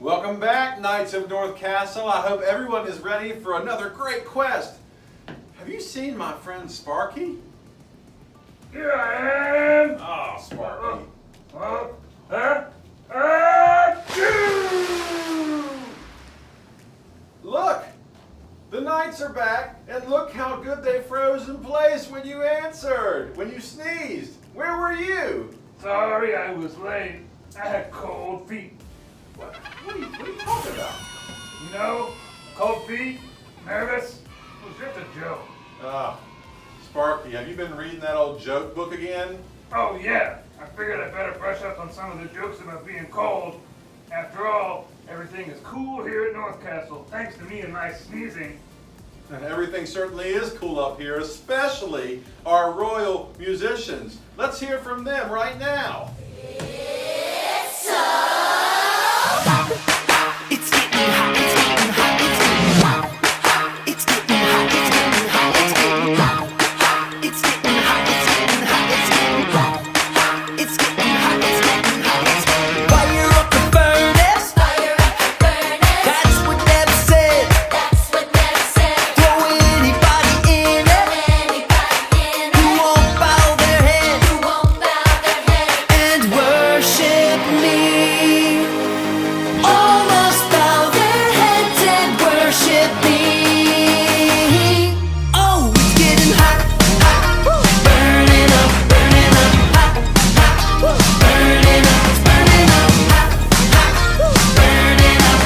Welcome back, Knights of North Castle. I hope everyone is ready for another great quest. Have you seen my friend Sparky? Here I am! Oh, Sparky. Look! The Knights are back, and look how good they froze in place when you answered, when you sneezed. Where were you? Sorry I was late. I had cold feet. What are you talking about? You know, cold feet, nervous. It was just a joke. Ah, Sparky, have you been reading that old joke book again? Oh yeah, I figured I'd better brush up on some of the jokes about being cold. After all, everything is cool here at North Castle, thanks to me and my sneezing. And everything certainly is cool up here, especially our royal musicians. Let's hear from them right now. It's getting hot, it's getting hot, it's getting hot. It's getting hot, it's getting hot, it's getting hot. It's getting hot, it's getting hot, it's getting hot. It's getting hot, it's getting hot, it's getting hot. Fire up the furnace. Fire up the furnace. That's what Deb said. That's what Deb said. Throw anybody in it. Who won't bow their head. Who won't bow their head. And worship me. All must bow their heads and worship me. Oh, it's getting hot, hot, burning up, hot, hot, burning up, it's burning up, hot, hot, burning up,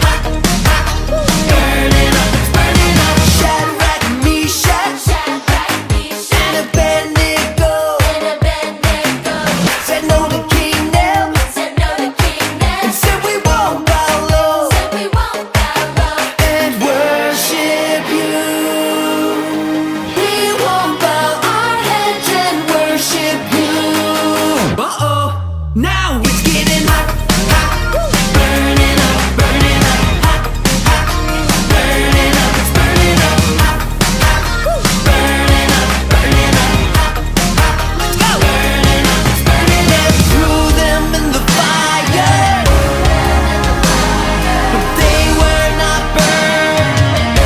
hot, hot, burning up, it's burning up. Shadrach, Meshach, and Abednego said no to King Neb. And said we won't bow low. And worship you. We won't bow our heads and worship you. Uh-oh, now it's getting hot, hot, burning up, hot, hot, burning up, it's burning up, hot, hot, burning up, hot, hot, let's go, burning up, it's burning up. Threw them in the fire. But they were not burned.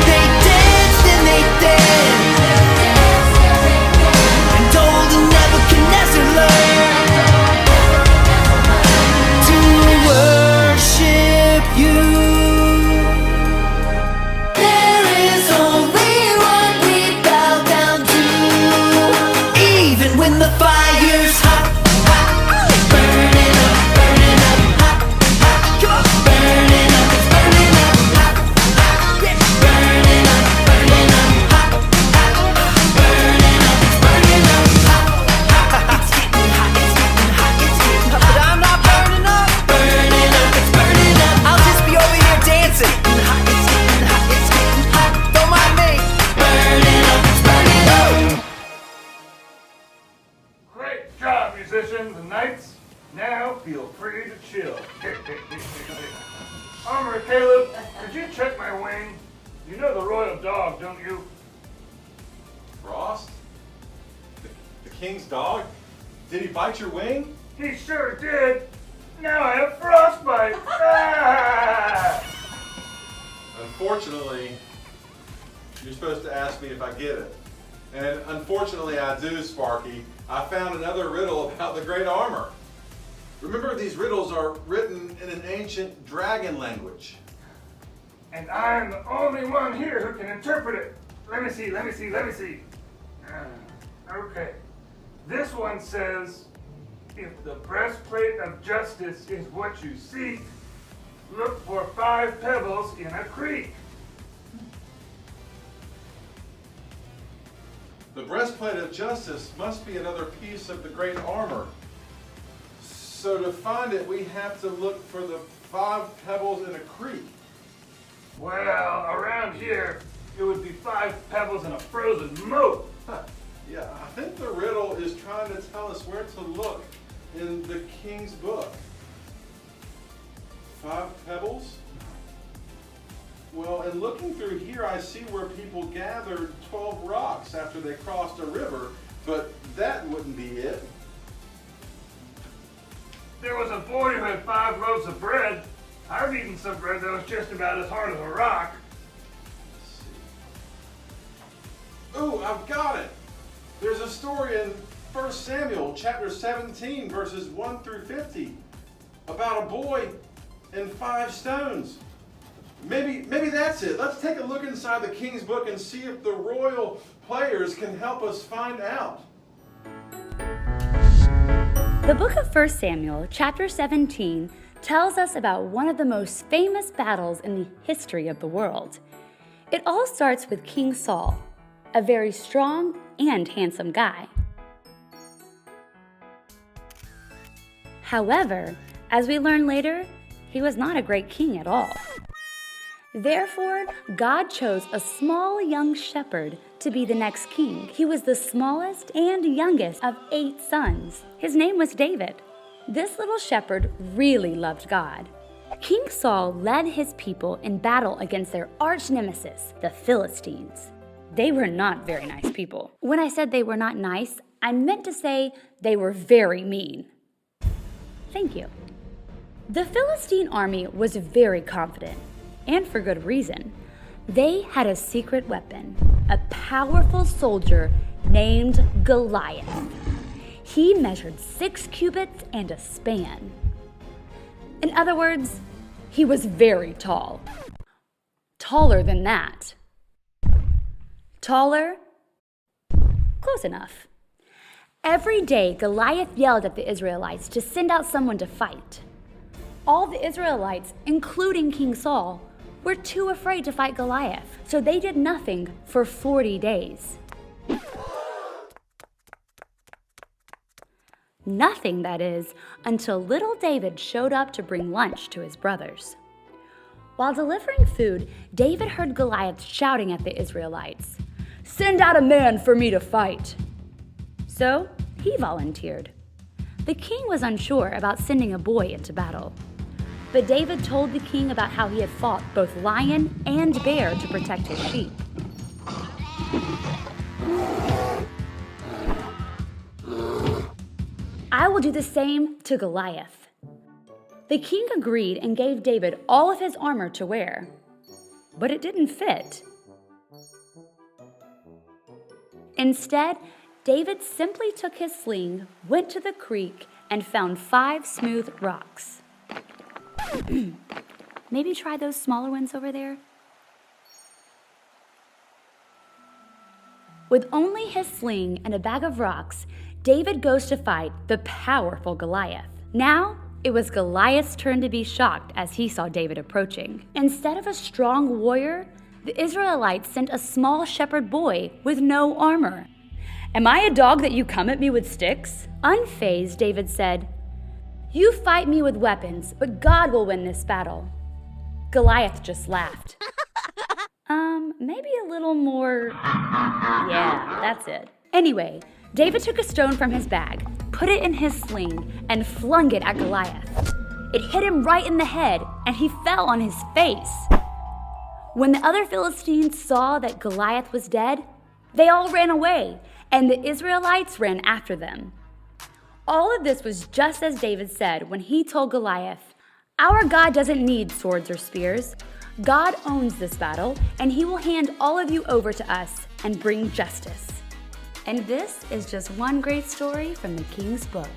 They danced and they danced. And told Nebuchadnezzar learn to worship you. There is only one we bow down to. Even when the fire's hot, hot, burning up, hot, hot, come on, burning up, it's burning up, hot, hot, yeah, burning up, hot, hot, burning up, it's burning up, hot, hot, it's getting hot, it's getting hot, it's getting hot, but I'm not burning up, it's burning up, I'll just be over here dancing, hot, it's getting hot, it's getting hot, don't mind me, burning up, it's burning up. Great job, musicians and knights. Now feel free to chill. Armor Caleb, could you check my wing? You know the royal dog, don't you? Frost? The king's dog? Did he bite your wing? He sure did. Now I have frostbite. Ah! Unfortunately, you're supposed to ask me if I get it. And unfortunately I do, Sparky. I found another riddle about the great armor. Remember, these riddles are written in an ancient dragon language. And I'm the only one here who can interpret it. Let me see. Okay. This one says, if the breastplate of justice is what you seek, look for 5 pebbles in a creek. The breastplate of justice must be another piece of the great armor. So to find it, we have to look for the 5 pebbles in a creek. Well, around here, it would be 5 pebbles in a frozen moat. Huh. Yeah, I think the riddle is trying to tell us where to look in the king's book. 5 pebbles? Well, in looking through here, I see where people gathered 12 rocks after they crossed a river, but that wouldn't be it. there was a boy who had 5 loaves of bread. I've eaten some bread that was just about as hard as a rock. Ooh, I've got it. There's a story in 1 Samuel chapter 17 verses 1 through 50 about a boy and 5 stones. Maybe that's it. Let's take a look inside the King's book and see if the royal players can help us find out. The book of 1 Samuel, chapter 17, tells us about one of the most famous battles in the history of the world. It all starts with King Saul, a very strong and handsome guy. However, as we learn later, he was not a great king at all. Therefore, God chose a small young shepherd to be the next king. He was the smallest and youngest of 8 sons. His name was David. This little shepherd really loved God. King Saul led his people in battle against their arch nemesis, the Philistines. They were not very nice people. When I said they were not nice, I meant to say they were very mean. Thank you. The Philistine army was very confident, and for good reason. They had a secret weapon, a powerful soldier named Goliath. He measured 6 cubits and a span. In other words, he was very tall. Taller than that. Taller? Close enough. Every day, Goliath yelled at the Israelites to send out someone to fight. All the Israelites, including King Saul, were too afraid to fight Goliath, so they did nothing for 40 days. Nothing, that is, until little David showed up to bring lunch to his brothers. While delivering food, David heard Goliath shouting at the Israelites, "Send out a man for me to fight." So he volunteered. The king was unsure about sending a boy into battle. But David told the king about how he had fought both lion and bear to protect his sheep. I will do the same to Goliath. The king agreed and gave David all of his armor to wear. But it didn't fit. Instead, David simply took his sling, went to the creek, and found 5 smooth rocks. Maybe try those smaller ones over there. With only his sling and a bag of rocks, David goes to fight the powerful Goliath. Now, it was Goliath's turn to be shocked as he saw David approaching. Instead of a strong warrior, the Israelites sent a small shepherd boy with no armor. "Am I a dog that you come at me with sticks?" Unfazed, David said, "You fight me with weapons, but God will win this battle." Goliath just laughed. Maybe a little more... Yeah, that's it. Anyway, David took a stone from his bag, put it in his sling, and flung it at Goliath. It hit him right in the head, and he fell on his face. When the other Philistines saw that Goliath was dead, they all ran away, and the Israelites ran after them. All of this was just as David said when he told Goliath, "Our God doesn't need swords or spears. God owns this battle, and he will hand all of you over to us and bring justice." And this is just one great story from the King's book.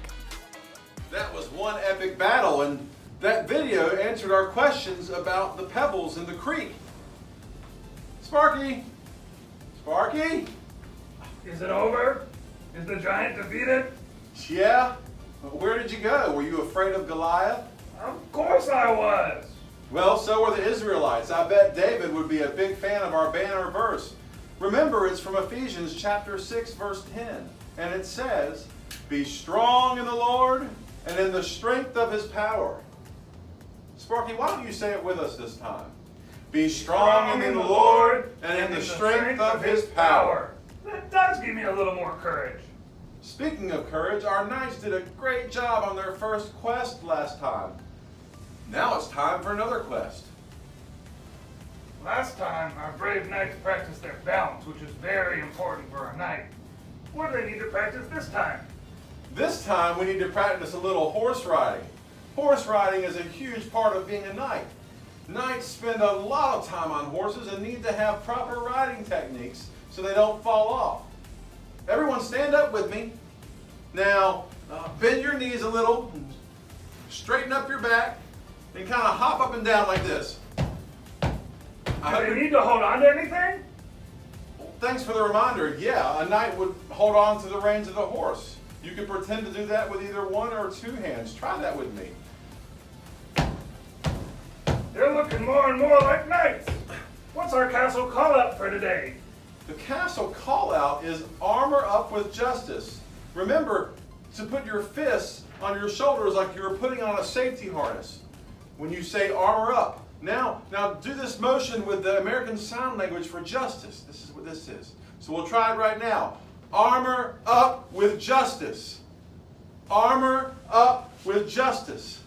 That was one epic battle, and that video answered our questions about the pebbles in the creek. Sparky? Sparky? Is it over? Is the giant defeated? Yeah? But where did you go? Were you afraid of Goliath? Of course I was. Well, so were the Israelites. I bet David would be a big fan of our banner verse. Remember, it's from Ephesians chapter 6, verse 10. And it says, "Be strong in the Lord and in the strength of his power." Sparky, why don't you say it with us this time? Be strong in the Lord and in the strength of his power. That does give me a little more courage. Speaking of courage, our knights did a great job on their first quest last time. Now it's time for another quest. Last time, our brave knights practiced their balance, which is very important for a knight. What do they need to practice this time? This time we need to practice a little horse riding. Horse riding is a huge part of being a knight. Knights spend a lot of time on horses and need to have proper riding techniques so they don't fall off. Everyone stand up with me. Now, bend your knees a little, straighten up your back, and kind of hop up and down like this. Do they need to hold on to anything? Thanks for the reminder. Yeah, a knight would hold on to the reins of the horse. You can pretend to do that with either one or two hands. Try that with me. They're looking more and more like knights. What's our castle call out for today? The castle call out is armor up with justice. Remember to put your fists on your shoulders like you were putting on a safety harness when you say armor up. Now do this motion with the American Sign Language for justice. This is what this is. So we'll try it right now. Armor up with justice. Armor up with justice.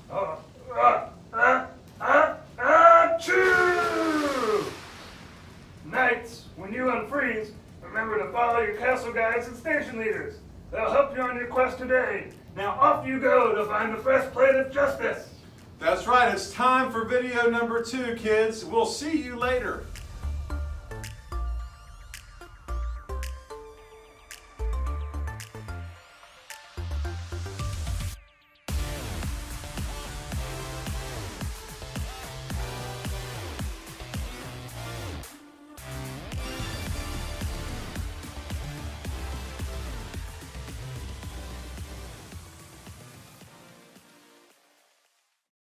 Achoo! Knights, when you unfreeze, remember to follow your castle guides and station leaders. They'll help you on your quest today. Now off you go to find the breastplate of justice. That's right, it's time for video number 2, kids. We'll see you later.